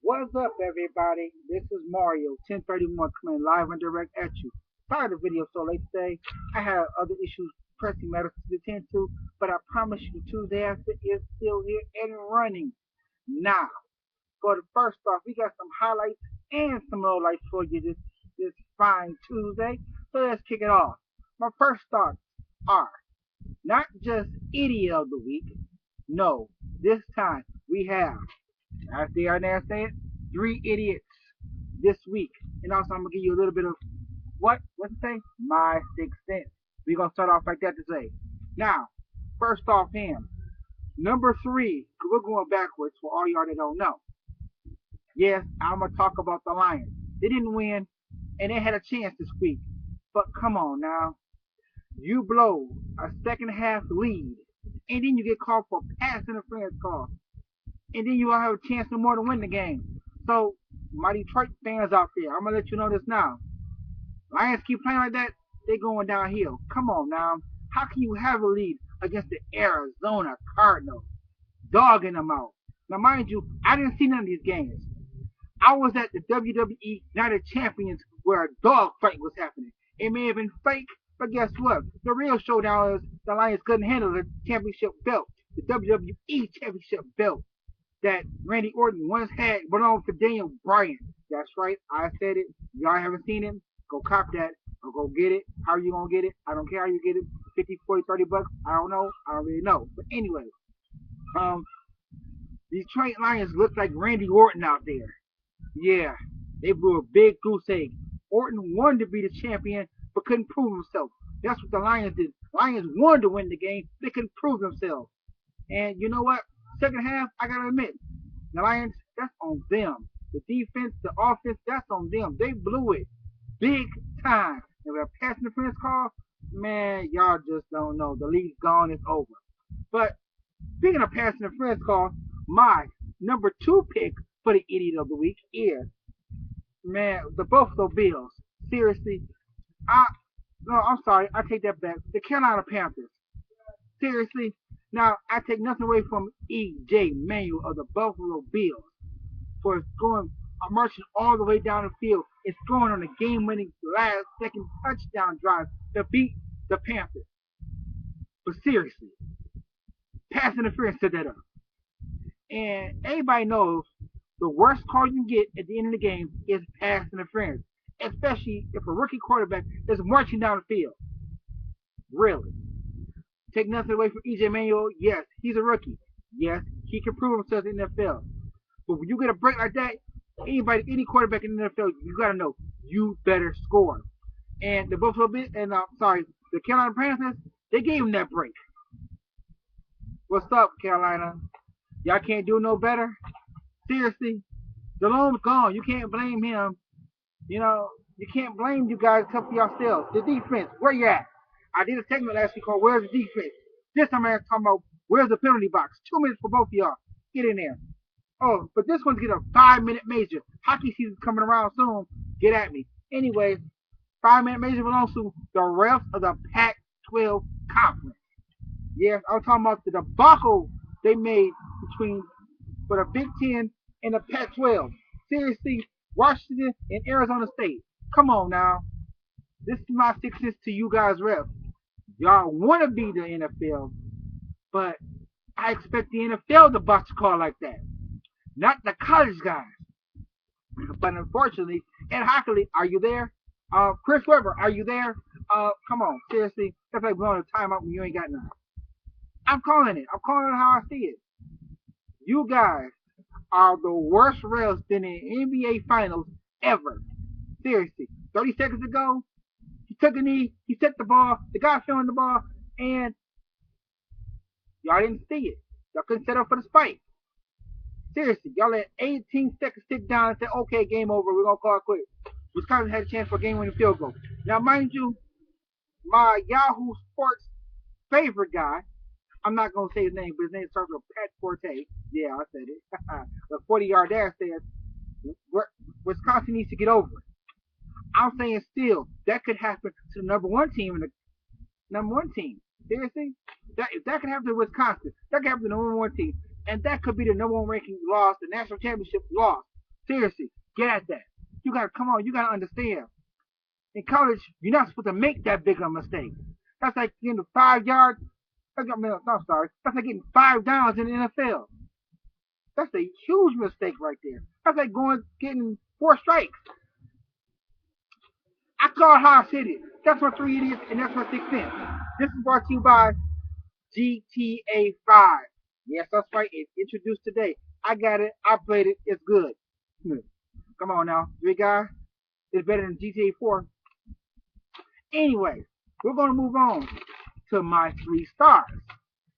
What's up, everybody? This is Mario 1031 coming live and direct at you. Sorry the video so late today. I had other issues, pressing matters to attend to, but I promise you, Tuesday after is still here and running. Now, for the first off, we got some highlights and some lowlights for you this fine Tuesday. So let's kick it off. My first thoughts are not just idiot of the week. No, this time we have, as they are now saying, three idiots this week. And also, I'm going to give you a little bit of what's it say? My sixth sense. We're going to start off like that to say. Now, first off, him. Number three, we're going backwards for all y'all that don't know. Yes, I'm going to talk about the Lions. They didn't win, and they had a chance this week. But come on now. You blow a second half lead, and then you get called for pass interference call. And then you will have a chance no more to win the game. So, my Detroit fans out there, I'm going to let you know this now. Lions keep playing like that, they're going downhill. Come on now. How can you have a lead against the Arizona Cardinals? Dogging them out. Now, mind you, I didn't see none of these games. I was at the WWE Night of Champions where a dog fight was happening. It may have been fake, but guess what? The real showdown is the Lions couldn't handle the championship belt, the WWE Championship belt that Randy Orton once had belonged to Daniel Bryan. That's right, I said it. Y'all haven't seen it? Go cop that or go get it. How are you gonna get it? I don't care how you get it. 50, 40, 30 bucks. I don't know. I don't really know. But anyway, um, Detroit Lions look like Randy Orton out there. Yeah, they blew a big goose egg. Orton wanted to be the champion, but couldn't prove himself. That's what the Lions did. Lions wanted to win the game. They couldn't prove themselves. And you know what? Second half, I gotta admit, the Lions, that's on them. The defense, the offense, that's on them. They blew it big time. And with a pass interference call, man, y'all just don't know. The league's gone. It's over. But speaking of pass interference call, my number two pick for the idiot of the week is, man, the Buffalo Bills. Seriously, I no, I'm sorry, I take that back. The Carolina Panthers. Seriously, now I take nothing away from E.J. Manuel of the Buffalo Bills for going marching all the way down the field and scoring on a game-winning last-second touchdown drive to beat the Panthers. But seriously, pass interference set that up. And everybody knows the worst call you can get at the end of the game is pass interference, especially if a rookie quarterback is marching down the field. Really. Take nothing away from EJ Manuel. Yes, he's a rookie. Yes, he can prove himself in the NFL. But when you get a break like that, any quarterback in the NFL, you gotta know you better score. And the Buffalo Bills, and the Carolina Panthers, they gave him that break. What's up, Carolina? Y'all can't do no better. Seriously, Dalone's gone. You can't blame him. You know, you can't blame you guys except for yourselves. The defense, where you at? I did a segment last week called Where's the Defense? This time I'm talking about where's the penalty box? 2 minutes for both of y'all. Get in there. Oh, but this one's get a 5-minute major. Hockey season's coming around soon. Get at me. Anyways, 5-minute major belongs to the refs of the Pac-12 conference. Yes, I'm talking about the debacle they made between for the Big Ten and the Pac-12. Seriously, Washington and Arizona State. Come on now. This is my six cents to you guys, refs. Y'all want to be the NFL, but I expect the NFL to bust a call like that, not the college guys. But unfortunately, Ed Hockley, are you there? Chris Webber, are you there? Come on, seriously, that's like blowing a timeout when you ain't got none. I'm calling it. I'm calling it how I see it. You guys are the worst refs in the NBA Finals ever. Seriously, 30 seconds ago, he took a knee, he set the ball, the guy fell in the ball, and y'all didn't see it. Y'all couldn't set up for the spike. Seriously, y'all let 18 seconds tick down and said, okay, game over, we're going to call it quits. Wisconsin had a chance for a game-winning field goal. Now, mind you, my Yahoo Sports favorite guy, I'm not going to say his name, but his name starts with Pat Forte. Yeah, I said it. The 40-yard dash says, Wisconsin needs to get over it. I'm saying still, that could happen to the number one team in the number one team. Seriously? If that could happen to Wisconsin, that could happen to the number one team. And that could be the number one ranking loss, the national championship loss Seriously, get at that. You gotta come on. You gotta understand. In college, you're not supposed to make that big of a mistake. That's like getting 5 yards. I'm sorry. That's like getting 5 downs in the NFL. That's a huge mistake right there. That's like getting 4 strikes. I call how I said it. That's my 3 idiots, and that's my 6 cents. This is brought to you by GTA 5. Yes, that's right. It's introduced today. I got it. I played it. It's good. Come on now, big guy. It's better than GTA 4. Anyway, we're gonna move on to my 3 stars.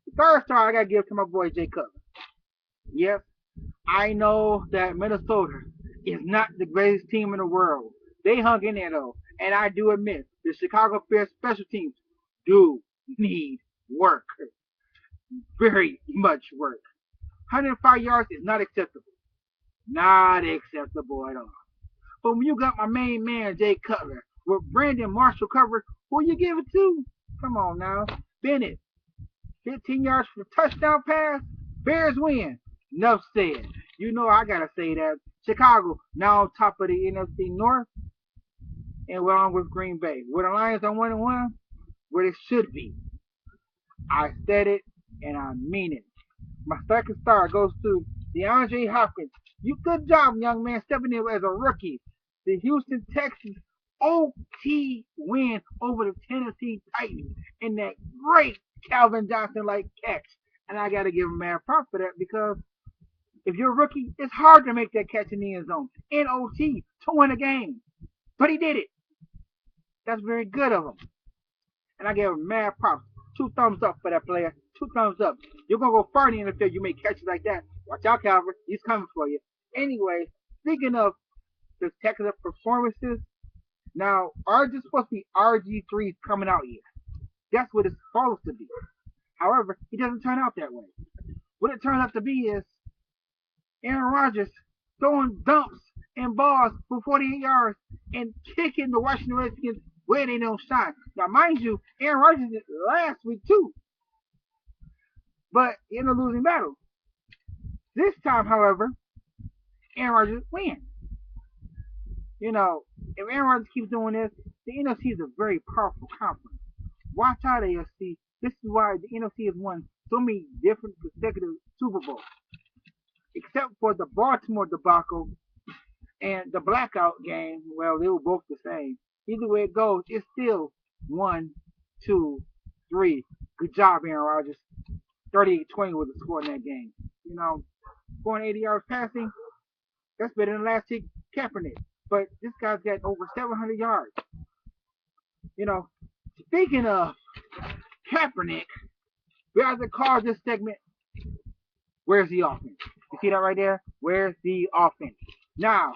The third star I gotta give to my boy Jay Cutler. Yes, I know that Minnesota is not the greatest team in the world. They hung in there though, and I do admit the Chicago Bears special teams do need work, very much work. 105 yards is not acceptable, not acceptable at all. But when you got my main man Jay Cutler with Brandon Marshall covered, who you give it to? Come on now, Bennett. 15 yards for the touchdown pass. Bears win. Enough said. You know I gotta say that. Chicago now on top of the NFC North, and we're on with Green Bay. Where the Lions are 1-1, where they should be. I said it, and I mean it. My second star goes to DeAndre Hopkins. You good job, young man, stepping in as a rookie. The Houston Texans OT win over the Tennessee Titans in that great Calvin Johnson-like catch. And I got to give him mad props for that because if you're a rookie, it's hard to make that catch in the end zone in OT to win a game. But he did it. That's very good of him. And I give him mad props. 2 thumbs up for that player. 2 thumbs up. You're going to go far in the NFL. You make catches like that. Watch out, Calvin. He's coming for you. Anyway, speaking of the Texas performances, now, ours is supposed to be RG3 coming out here. That's what it's supposed to be. However, it doesn't turn out that way. What it turns out to be is Aaron Rodgers throwing dumps and balls for 48 yards and kicking the Washington Redskins where they don't shine. Now, mind you, Aaron Rodgers did last week too, but in a losing battle. This time, however, Aaron Rodgers wins. You know, if Aaron Rodgers keeps doing this, the NFC is a very powerful conference. Watch out, AFC. This is why the NFC has won so many different consecutive Super Bowls. Except for the Baltimore debacle and the blackout game. Well, they were both the same. Either way it goes, it's still 1, 2, 3. Good job, Aaron Rodgers. 38-20 was the score in that game. You know, 480 yards passing, that's better than last week Kaepernick. But this guy's got over 700 yards. You know, speaking of Kaepernick, we have to call this segment, Where's the Offense? You see that right there? Where's the offense? Now,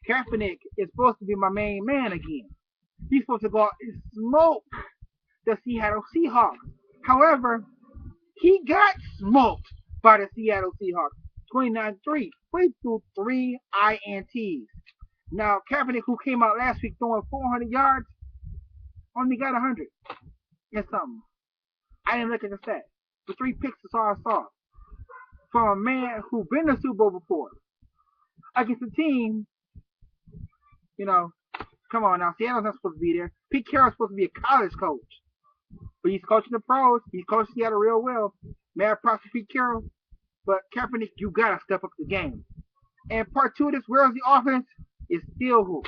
Kaepernick is supposed to be my main man again. He's supposed to go out and smoke the Seattle Seahawks. However, he got smoked by the Seattle Seahawks. 29-3. We threw 3 INTs. Now, Kaepernick, who came out last week throwing 400 yards, only got 100 and something. I didn't look at the stats. The 3 picks is all I saw. From a man who been to the Super Bowl before. Against a team, you know, come on now, Seattle's not supposed to be there. Pete Carroll's supposed to be a college coach. But he's coaching the pros. He's coaching Seattle real well. Mad props to Pete Carroll. But Kaepernick, you gotta step up the game. And part 2 of this, Where's the Offense? Is still who?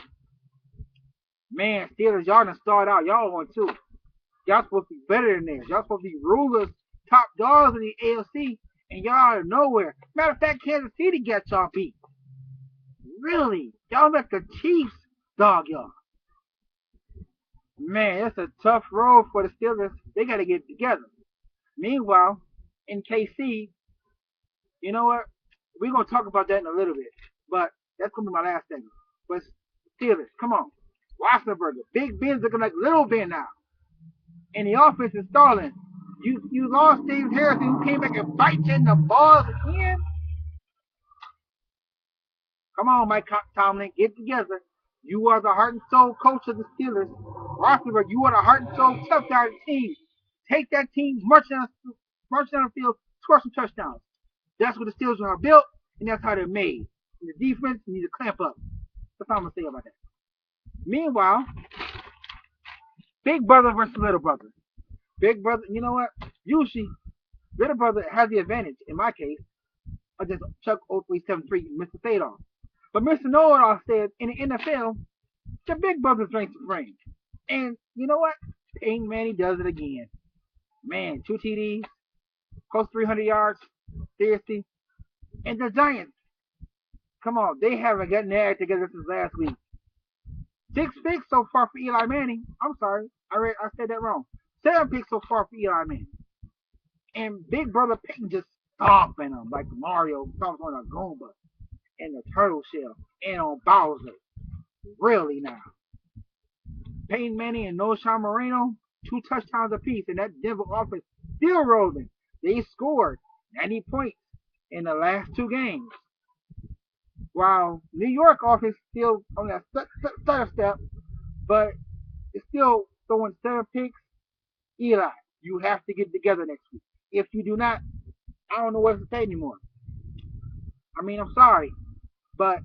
Man, Steelers, y'all done started out. Y'all won too. Y'all supposed to be better than this. Y'all supposed to be rulers, top dogs in the AFC, and y'all out of nowhere. Matter of fact, Kansas City got y'all beat. Really? Y'all let the Chiefs dog y'all. Man, it's a tough road for the Steelers. They got to get it together. Meanwhile, in KC, you know what? We're going to talk about that in a little bit. But that's going to be my last segment. But Steelers, come on. Wassenberger. Big Ben's looking like Little Ben now. And the offense is stalling. You lost Steve Harrison, who came back and bite you in the balls again. Come on, Mike Tomlin, get together. You are the heart and soul coach of the Steelers. Roethlisberger, you are the heart and soul tough guy of the team. Take that team, march down the field, score some touchdowns. That's what the Steelers are built, and that's how they're made. The defense needs to clamp up. That's all I'm gonna say about that. Meanwhile, big brother versus little brother. Big brother, you know what? Usually, little brother has the advantage in my case. I just Chuck 0373 Mr. Fadoff. But Mr. Know-It-All said in the NFL, your big brother's reign supreme. And you know what? Peyton Manning does it again. Man, 2 TDs, close to 300 yards, seriously. And the Giants, come on, they haven't gotten their act together since last week. 6 picks so far for Eli Manning. I'm sorry, I said that wrong. 7 picks so far for Eli Manning. And Big Brother Peyton just stomping them like Mario stomps on a Goomba and the turtle shell and on Bowser. Really now. Peyton Manning and Noshawn Moreno, 2 touchdowns apiece, and that Denver offense still rolling. They scored 90 points in the last 2 games. While New York offense still on that stutter step, but it's still throwing 7 picks. Eli, you have to get together next week. If you do not, I don't know what to say anymore. I mean, I'm sorry, but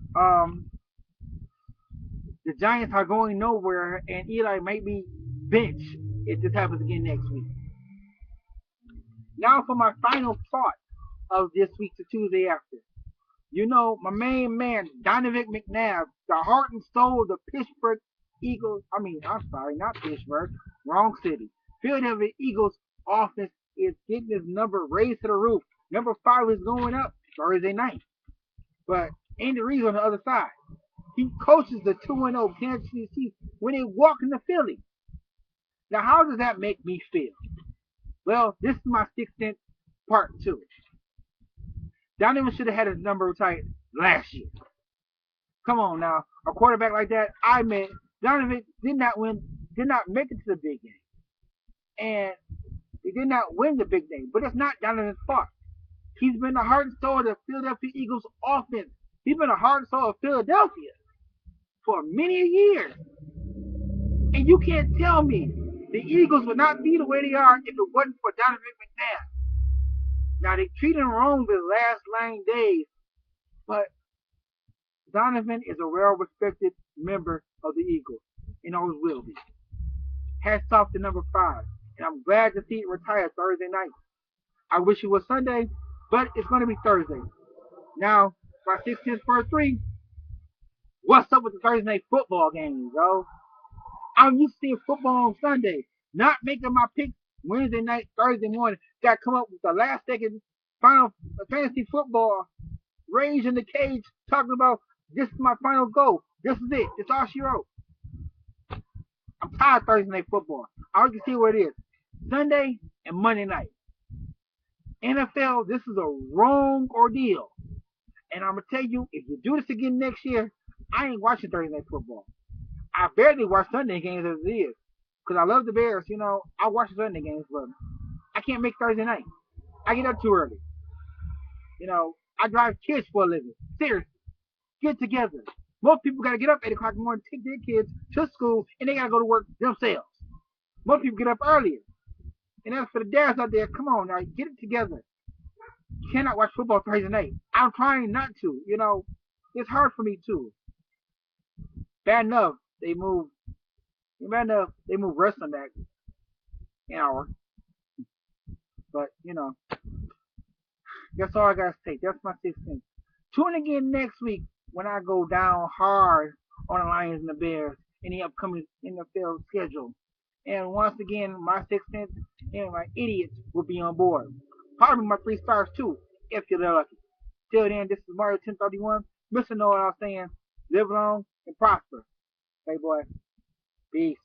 the Giants are going nowhere, and Eli might be benched if this happens again next week. Now for my final thought of this week to Tuesday after. You know, my main man, Donovan McNabb, the heart and soul of the Pittsburgh Eagles. I'm sorry, not Pittsburgh, wrong city. Philadelphia Eagles offense is getting his number raised to the roof. Number 5 is going up Thursday night. But Andy Reid's on the other side. He coaches the 2-0 Kansas City Chiefs when they walk into Philly. Now, how does that make me feel? Well, this is my 6th cent part 2. Donovan should have had his number retired last year. Come on now, a quarterback like that. I mean, Donovan did not make it to the big game, and he did not win the big game. But it's not Donovan's fault. He's been the heart and soul of the Philadelphia Eagles offense. He's been the heart and soul of Philadelphia for many years. And you can't tell me the Eagles would not be the way they are if it wasn't for Donovan McNabb. Now, they treated him wrong the last 9 days, but Donovan is a well-respected member of the Eagles, and always will be. Hats off to number 5, and I'm glad to see it retire Thursday night. I wish it was Sunday, but it's going to be Thursday. Now, my 6 cents per 3, what's up with the Thursday night football games, yo? I'm used to seeing football on Sunday, not making my picks Wednesday night, Thursday morning. Got to come up with the last second final fantasy football, rage in the cage, talking about this is my final goal. This is it. It's all she wrote. I'm tired of Thursday night football. I already see what it is. Sunday and Monday night. NFL, this is a wrong ordeal. And I'm going to tell you, if you do this again next year, I ain't watching Thursday night football. I barely watch Sunday games as it is. Because I love the Bears, you know. I watch Sunday games, but I can't make Thursday night. I get up too early. You know, I drive kids for a living. Seriously. Get together. Most people got to get up 8 o'clock in the morning, take their kids to school, and they got to go to work themselves. Most people get up earlier. And as for the dads out there, come on now, get it together. You cannot watch football Thursday night. I'm trying not to, you know. It's hard for me too. Bad enough they move wrestling back an hour. But, you know, that's all I got to say. That's my 6 cents. Tune again next week when I go down hard on the Lions and the Bears in the upcoming NFL schedule. And once again, my 6 cents and my idiots will be on board. Probably my 3 stars too, if you're lucky. Till then, this is Mario 1031. Mr. Know What I'm saying. Live long and prosper. Hey boy. Peace.